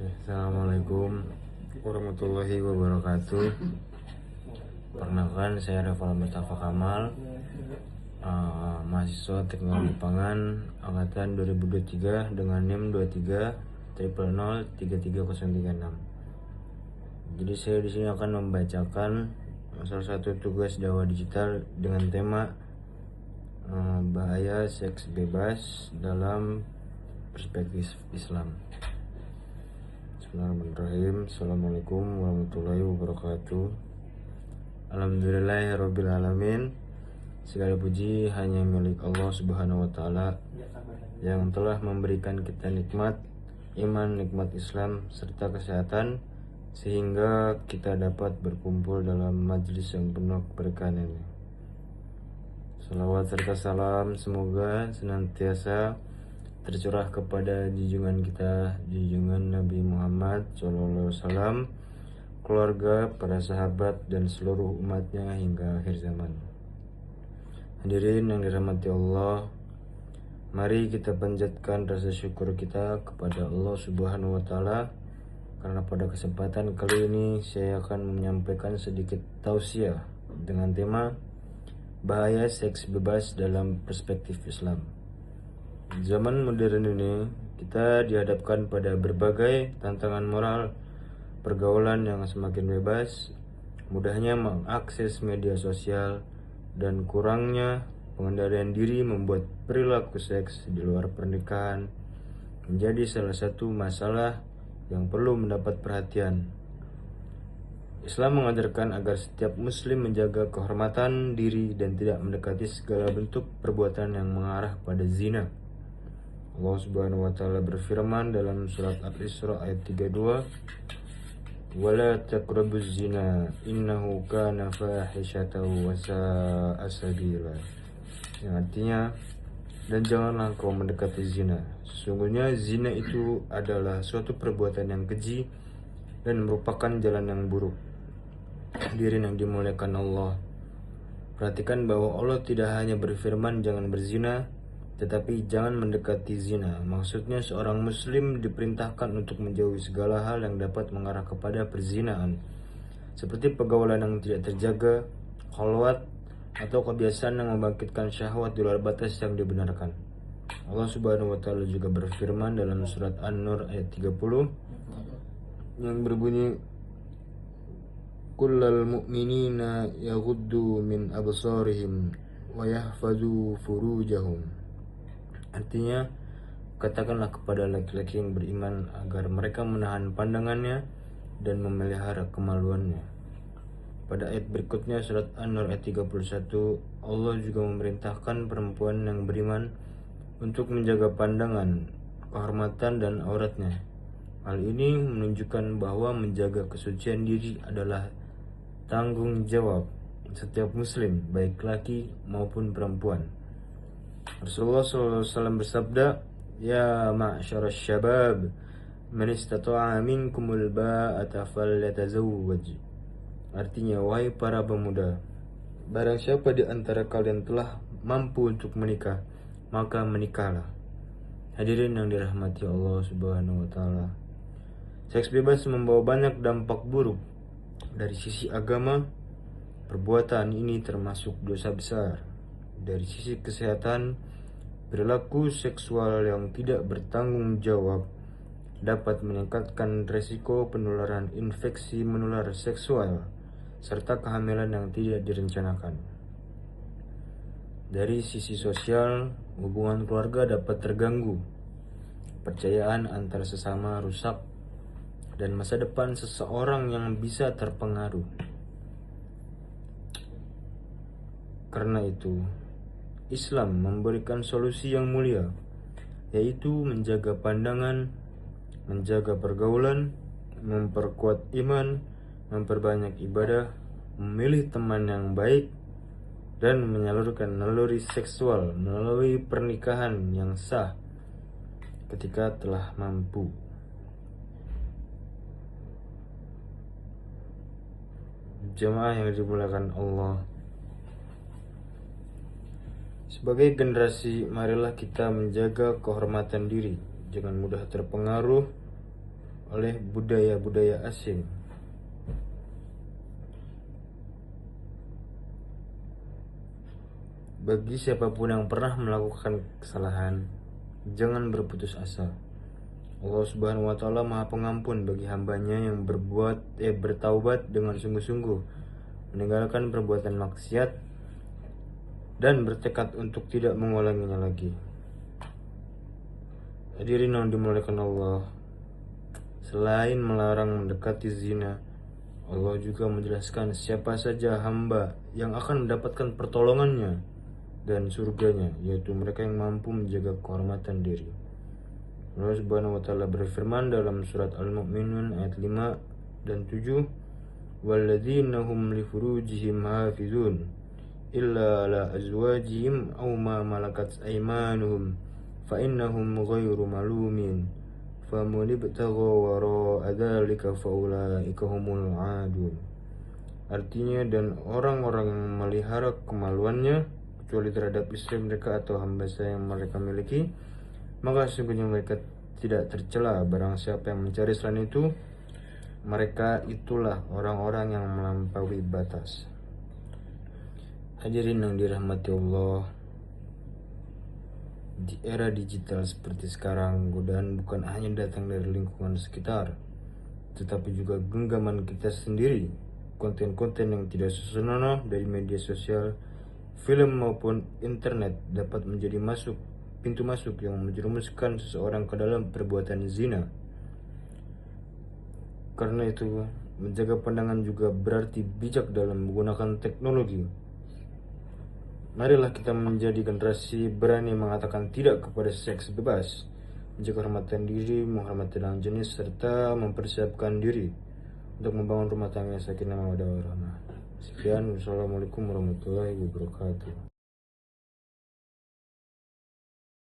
Assalamualaikum warahmatullahi wabarakatuh. Perkenalkan, saya Rafael Mustafa Kamal, mahasiswa Teknologi Pangan angkatan 2023 dengan NIM 2300003336. Jadi saya di sini akan membacakan salah satu tugas dakwah digital dengan tema bahaya seks bebas dalam perspektif Islam. Bismillahirrahmanirrahim. Assalamualaikum warahmatullahi wabarakatuh. Alhamdulillahirrabbilalamin. Segala puji hanya milik Allah subhanahu wa ta'ala yang telah memberikan kita nikmat iman, nikmat Islam, serta kesehatan, sehingga kita dapat berkumpul dalam majelis yang penuh keberkahan ini. Salawat serta salam semoga senantiasa tercurah kepada junjungan kita, junjungan Nabi Muhammad SAW, keluarga, para sahabat, dan seluruh umatnya hingga akhir zaman. Hadirin yang dirahmati Allah, mari kita panjatkan rasa syukur kita kepada Allah Subhanahu wa Ta'ala, karena pada kesempatan kali ini saya akan menyampaikan sedikit tausiah dengan tema bahaya seks bebas dalam perspektif Islam. Zaman modern ini kita dihadapkan pada berbagai tantangan moral, pergaulan yang semakin bebas, mudahnya mengakses media sosial, dan kurangnya pengendalian diri membuat perilaku seks di luar pernikahan menjadi salah satu masalah yang perlu mendapat perhatian. Islam mengajarkan agar setiap muslim menjaga kehormatan diri dan tidak mendekati segala bentuk perbuatan yang mengarah pada zina. Allah Subhanahu wa Ta'ala berfirman dalam surat Al-Isra ayat 32, "Wala taqrabuz zina innahu kana fahishatan wa sa'a sabila." Yang artinya, dan janganlah kau mendekati zina. Sesungguhnya zina itu adalah suatu perbuatan yang keji dan merupakan jalan yang buruk. Hadirin yang dimuliakan Allah, perhatikan bahwa Allah tidak hanya berfirman jangan berzina, tetapi jangan mendekati zina. Maksudnya seorang muslim diperintahkan untuk menjauhi segala hal yang dapat mengarah kepada perzinaan, seperti pergaulan yang tidak terjaga, khalwat, atau kebiasaan yang membangkitkan syahwat di luar batas yang dibenarkan. Allah Subhanahu wa Ta'ala juga berfirman dalam surat An-Nur ayat 30 yang berbunyi, "Kullal mu'minina yaghuddu min absarihim wa yahfazu furujahum." Artinya, katakanlah kepada laki-laki yang beriman agar mereka menahan pandangannya dan memelihara kemaluannya. Pada ayat berikutnya surat An-Nur ayat 31, Allah juga memerintahkan perempuan yang beriman untuk menjaga pandangan, kehormatan, dan auratnya. Hal ini menunjukkan bahwa menjaga kesucian diri adalah tanggung jawab setiap muslim, baik laki maupun perempuan. Rasulullah SAW bersabda, "Ya ma'syarasy syabab, man istata'a minkumul ba'ata falyatazawwaj." Artinya, wahai para pemuda, barang siapa di antara kalian telah mampu untuk menikah, maka menikahlah. Hadirin yang dirahmati Allah Subhanahu wa Ta'ala, seks bebas membawa banyak dampak buruk. Dari sisi agama, perbuatan ini termasuk dosa besar. Dari sisi kesehatan, perilaku seksual yang tidak bertanggung jawab dapat meningkatkan risiko penularan infeksi menular seksual serta kehamilan yang tidak direncanakan. Dari sisi sosial, hubungan keluarga dapat terganggu, kepercayaan antar sesama rusak, dan masa depan seseorang yang bisa terpengaruh. Karena itu, Islam memberikan solusi yang mulia, yaitu menjaga pandangan, menjaga pergaulan, memperkuat iman, memperbanyak ibadah, memilih teman yang baik, dan menyalurkan naluri seksual melalui pernikahan yang sah ketika telah mampu. Jemaah yang dimuliakan Allah, sebagai generasi, marilah kita menjaga kehormatan diri, jangan mudah terpengaruh oleh budaya-budaya asing. Bagi siapapun yang pernah melakukan kesalahan, jangan berputus asa. Allah Subhanahu wa Ta'ala Maha Pengampun bagi hambanya yang bertaubat dengan sungguh-sungguh, meninggalkan perbuatan maksiat dan bertekad untuk tidak mengulanginya lagi. Hadirin yang dimuliakan Allah, selain melarang mendekati zina, Allah juga menjelaskan siapa saja hamba yang akan mendapatkan pertolongannya dan surganya, yaitu mereka yang mampu menjaga kehormatan diri. Allah Subhanahu wa Ta'ala berfirman dalam surat Al-Mu'minun ayat 5 dan 7, "Walladzina hum li furujihim hafizun illa ala azwajihim aw ma malakat aymanuhum fa innahum ghairu malumin faman ibtagha wara'a dzalika faulaika humul 'adun." Artinya, dan orang-orang yang memelihara kemaluannya kecuali terhadap istri mereka atau hamba sah yang mereka miliki, maka sesungguhnya mereka tidak tercela. Barang siapa yang mencari selain itu, mereka itulah orang-orang yang melampaui batas. Hadirin yang dirahmati Allah, di era digital seperti sekarang, godaan bukan hanya datang dari lingkungan sekitar, tetapi juga genggaman kita sendiri. Konten-konten yang tidak senonoh dari media sosial, film maupun internet dapat menjadi pintu masuk yang menjerumuskan seseorang ke dalam perbuatan zina. Karena itu, menjaga pandangan juga berarti bijak dalam menggunakan teknologi. Marilah kita menjadi generasi berani mengatakan tidak kepada seks bebas, menjaga kehormatan diri, menghormati lawan jenis, serta mempersiapkan diri untuk membangun rumah tangga yang sakinah mawaddah warahmah. Sekian, wassalamualaikum warahmatullahi wabarakatuh.